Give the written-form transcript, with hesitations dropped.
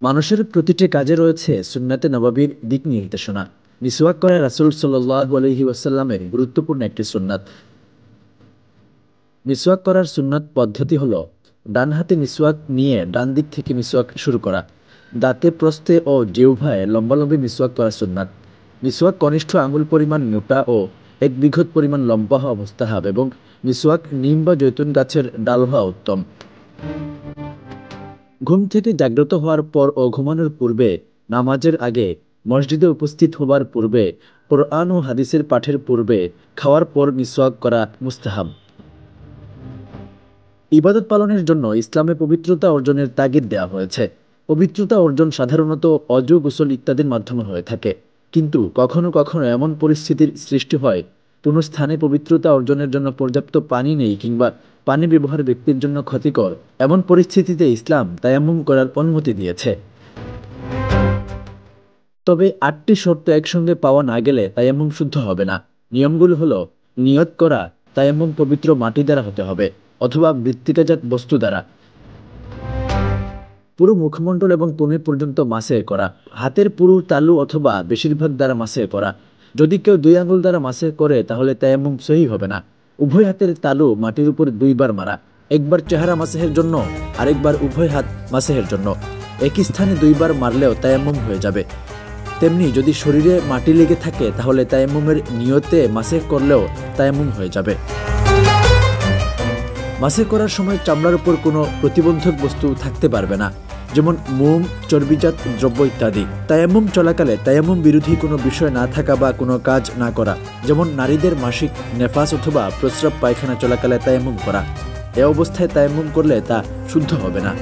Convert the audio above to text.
মানুষের প্রতিটি কাজে রয়েছে সুন্নাতে নবাবীর দিক নির্দেশনা। মিসওয়াক করা রাসূল সাল্লাল্লাহু আলাইহি ওয়াসাল্লামের গুরুত্বপূর্ণ একটি সুন্নাত। মিসওয়াক করার সুন্নাত পদ্ধতি হলো ডান হাতে মিসওয়াক নিয়ে ডান দিক থেকে মিসওয়াক শুরু করা। দাঁতে প্রস্থে ও জিহ্বায় লম্বালম্বি মিসওয়াক করা সুন্নাত। মিসওয়াক কনিষ্ঠ আঙুল পরিমাণ মোটা ও 1 বিঘত পরিমাণ লম্বা হওয়া মুস্তাহাব এবং মিসওয়াক নিম বা জৈতুন গাছের ডাল হওয়া উত্তম। ঘুম থেকে জাগ্রত হওয়ার পর ও ঘুমানোর পূর্বে, নামাজের আগে, মসজিদে উপস্থিত হবার পূর্বে, কোরআন ও হাদিসের পাঠের পূর্বে, খাওয়ার পর মিসওয়াক করা মুস্তাহাব। ইবাদত পালনের জন্য ইসলামে পবিত্রতা অর্জনের তাগিদ দেওয়া হয়েছে। পবিত্রতা অর্জন সাধারণত অজু, গোসল ইত্যাদির মাধ্যমে হয়ে থাকে, কিন্তু কখনো কখনো এমন পরিস্থিতির সৃষ্টি হয় কোনো স্থানে পবিত্রতা অর্জনের জন্য পর্যাপ্ত পানি নেই কিংবা পানি ব্যবহার ব্যক্তির জন্য ক্ষতিকর। এমন পরিস্থিতিতে ইসলাম তায়াম্মুম করার অনুমতি দিয়েছে। তবে 8টি শর্ত একসঙ্গে পাওয়া না গেলে তায়াম্মুম শুদ্ধ হবে না। নিয়মগুলো হলো: নিয়ত করা, তায়াম্মুম পবিত্র মাটি দ্বারা হতে হবে অথবা মৃত্তিকাজাত বস্তু দ্বারা। পুরো মুখমণ্ডল এবং কনুই পর্যন্ত মাসে করা, হাতের পুরো তালু অথবা বেশিরভাগ দ্বারা মাসে করা। যদি কেউ 2 আঙুল দ্বারা মাসে করে তাহলে তায়াম্মুম সহিহ হবে না। উভয় হাতের তালু মাটির উপর 2 বার মারা, একবার চেহারা মাসেহের জন্য, আরেকবার উভয় হাত মাসেহের জন্য। একই স্থানে 2 বার মারলেও তায়াম্মুম হয়ে যাবে। তেমনি যদি শরীরে মাটি লেগে থাকে তাহলে তায়াম্মুমের নিয়তে মাসে করলেও তায়াম্মুম হয়ে যাবে। মাসে করার সময় চামড়ার উপর কোনো প্রতিবন্ধক বস্তু থাকতে পারবে না, যেমন মোম, চর্বিজাত দ্রব্য ইত্যাদি। তায়াম্মুম চলাকালে তায়াম্মুম বিরোধী কোনো বিষয় না থাকা বা কোনো কাজ না করা, যেমন নারীদের মাসিক, নেফাস অথবা প্রস্রাব পায়খানা চলাকালে তায়াম্মুম করা। এ অবস্থায় তায়াম্মুম করলে তা শুদ্ধ হবে না।